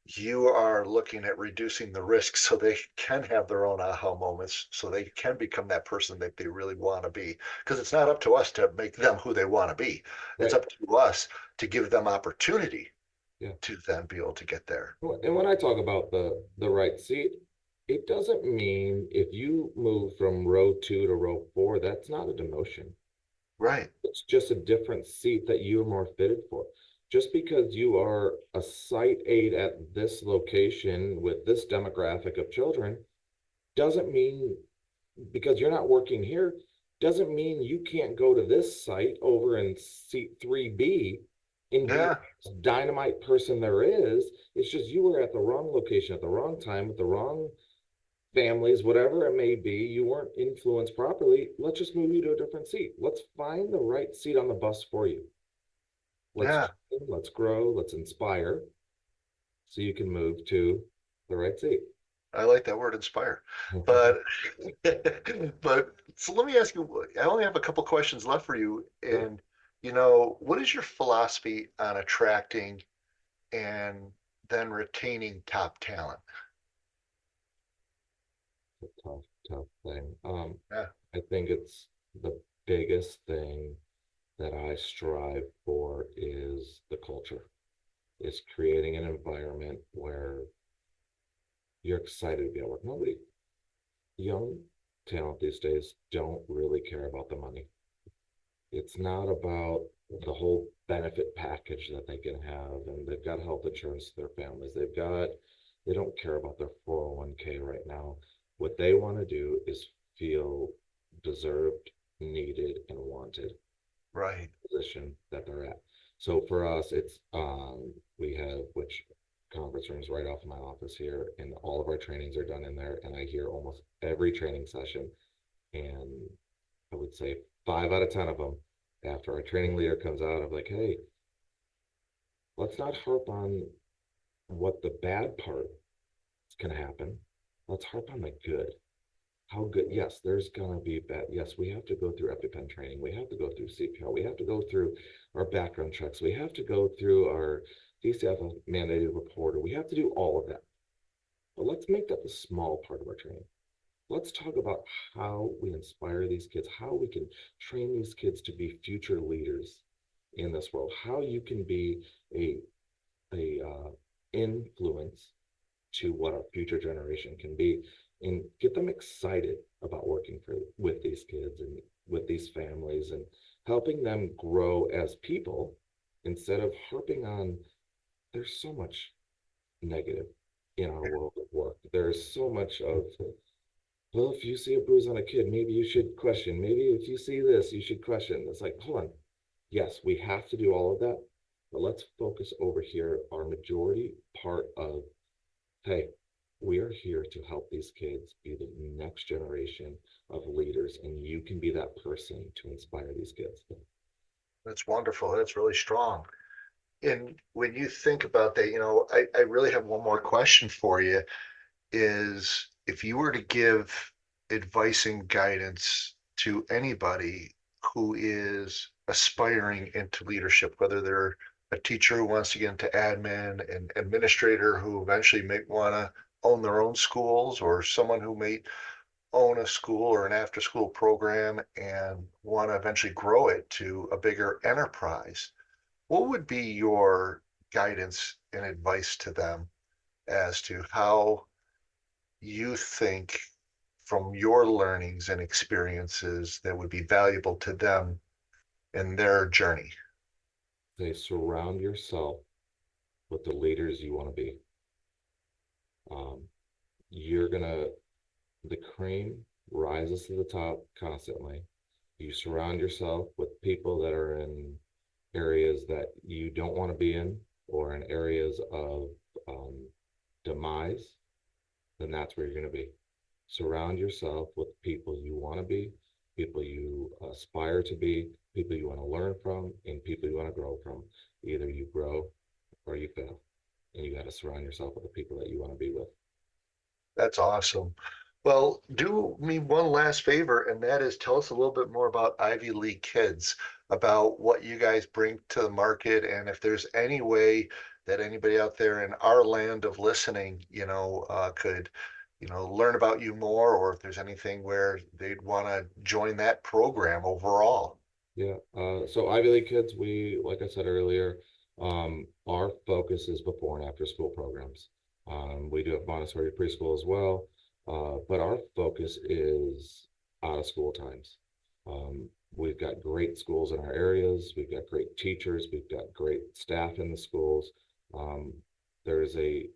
you are looking at reducing the risk so they can have their own aha moments, so they can become that person that they really want to be. Because it's not up to us to make them who they want to be. It's Right. up to us to give them opportunity Yeah. to then be able to get there. And when I talk about the right seat, it doesn't mean if you move from row 2 to row 4, that's not a demotion. Right. It's just a different seat that you're more fitted for. Just because you are a site aide at this location with this demographic of children doesn't mean because you're not working here doesn't mean you can't go to this site over in seat 3B and be Yeah. the most dynamite person there is. It's just you were at the wrong location at the wrong time with the wrong families, whatever it may be. You weren't influenced properly. Let's just move you to a different seat. Let's find the right seat on the bus for you. Let's Yeah. train, let's grow, let's inspire so you can move to the right seat. I like that word, inspire. But but so let me ask you, I only have a couple questions left for you. And what is your philosophy on attracting and then retaining top talent? A tough thing. Yeah. I think it's the biggest thing that I strive for is the culture. Is creating an environment where you're excited to be at work. Nobody, young talent these days don't really care about the money. It's not about the whole benefit package that they can have, and they've got health insurance to their families. They don't care about their 401k right now. What they want to do is feel deserved, needed, and wanted Right. position that they're at. So for us, it's we have which conference rooms right off my office here, and all of our trainings are done in there. And I hear almost every training session, and I would say 5 out of 10 of them, after our training leader comes out, of like, hey, let's not harp on what the bad part is going to happen. Let's harp on the good. How good? Yes, there's gonna be bad. Yes, we have to go through EpiPen training. We have to go through CPR. We have to go through our background checks. We have to go through our DCF mandated reporter. We have to do all of that. But let's make that the small part of our training. Let's talk about how we inspire these kids, how we can train these kids to be future leaders in this world, how you can be a influence to what our future generation can be, and get them excited about working with these kids and with these families and helping them grow as people instead of harping on. There's so much negative in our world of work. There's so much of, well, if you see a bruise on a kid, maybe you should question. Maybe if you see this, you should question. It's like, hold on. Yes, we have to do all of that, but let's focus over here. Our majority part of, hey, we are here to help these kids be the next generation of leaders, and you can be that person to inspire these kids. That's wonderful. That's really strong. And when you think about that, I really have one more question for you, is if you were to give advice and guidance to anybody who is aspiring into leadership, whether they're a teacher who wants to get into admin, an administrator who eventually may want to own their own schools, or someone who may own a school or an after school program and want to eventually grow it to a bigger enterprise, what would be your guidance and advice to them as to how you think, from your learnings and experiences, that would be valuable to them in their journey? They surround yourself with the leaders you want to be. You're gonna, the cream rises to the top constantly. You surround yourself with people that are in areas that you don't want to be in, or in areas of demise, then that's where you're going to be. Surround yourself with people you want to be, people you aspire to be, people you want to learn from, and people you want to grow from. Either you grow or you fail, and you got to surround yourself with the people that you want to be with. That's awesome. Well, do me one last favor, and that is tell us a little bit more about Ivy League Kids, about what you guys bring to the market, and if there's any way that anybody out there in our land of listening, could, learn about you more, or if there's anything where they'd want to join that program overall. Yeah. So Ivy League Kids, we, like I said earlier, our focus is before and after school programs. We do have Montessori preschool as well, but our focus is out of school times. We've got great schools in our areas. We've got great teachers. We've got great staff in the schools. There's a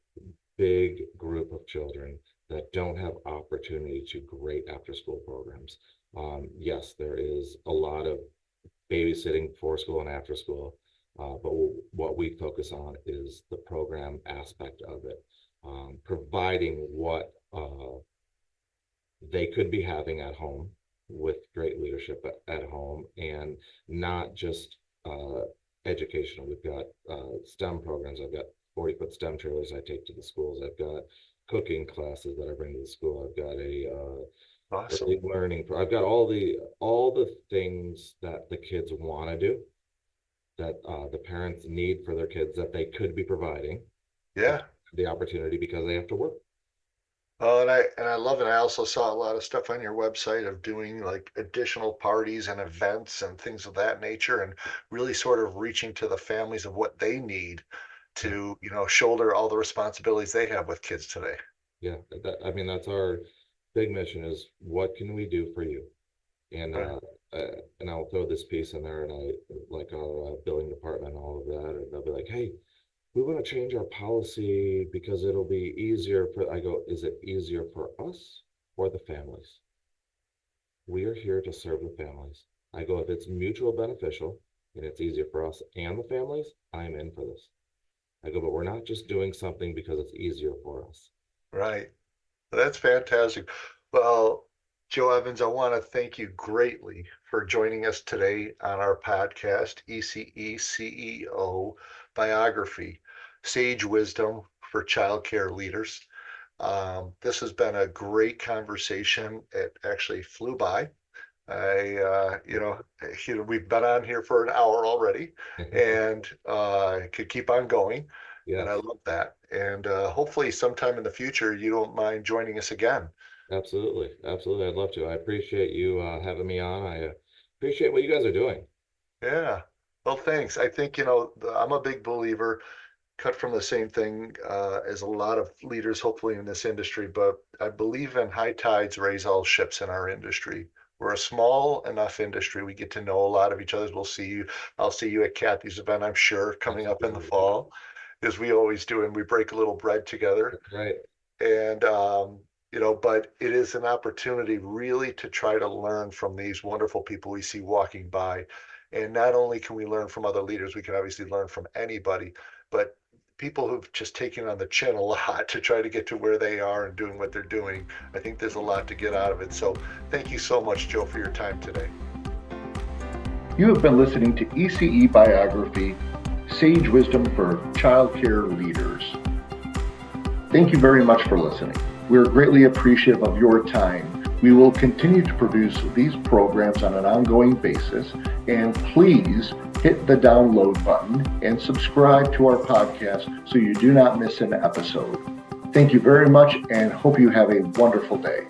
big group of children that don't have opportunity to great after-school programs. Yes, there is a lot of babysitting before school and after school, but what we focus on is the program aspect of it, providing what they could be having at home with great leadership at home, and not just educational. We've got STEM programs. I've got 40-foot STEM trailers I take to the schools. I've got cooking classes that I bring to the school. I've got a Awesome. early learning. I've got all the things that the kids want to do, that the parents need for their kids, that they could be providing Yeah. the opportunity because they have to work. Oh, and I love it. I also saw a lot of stuff on your website of doing like additional parties and events and things of that nature, and really sort of reaching to the families of what they need Yeah. to, shoulder all the responsibilities they have with kids today. Yeah, I mean, that's our big mission, is what can we do for you? And Right. and I'll throw this piece in there, and I like our billing department and all of that, and they'll be like, hey, we want to change our policy because it'll be easier for, I go, is it easier for us or the families? We are here to serve the families. I go, if it's mutual beneficial and it's easier for us and the families, I'm in for this. I go, but we're not just doing something because it's easier for us. Right. That's fantastic. Well, Joe Evans, I want to thank you greatly for joining us today on our podcast, ECE CEO Biography, Sage Wisdom for Childcare Leaders. This has been a great conversation. It actually flew by. We've been on here for an hour already, and could keep on going. And I Yes, love that. And hopefully, sometime in the future, you don't mind joining us again. absolutely. Absolutely. I'd love to. I appreciate you having me on. I appreciate what you guys are doing. Yeah. Well, thanks. I think, I'm a big believer, cut from the same thing as a lot of leaders, hopefully, in this industry, but I believe in high tides raise all ships in our industry. We're a small enough industry. We get to know a lot of each other. We'll see you. I'll see you at Kathy's event, I'm sure, coming up in the Absolutely. fall, as we always do, and we break a little bread together. That's right. And but it is an opportunity really to try to learn from these wonderful people we see walking by. And not only can we learn from other leaders, we can obviously learn from anybody, but people who've just taken on the chin a lot to try to get to where they are and doing what they're doing. I think there's a lot to get out of it. So thank you so much, Joe, for your time today. You have been listening to ECE Biography, Sage Wisdom for Childcare Leaders. Thank you very much for listening. We are greatly appreciative of your time. We will continue to produce these programs on an ongoing basis, and please hit the download button and subscribe to our podcast so you do not miss an episode. Thank you very much and hope you have a wonderful day.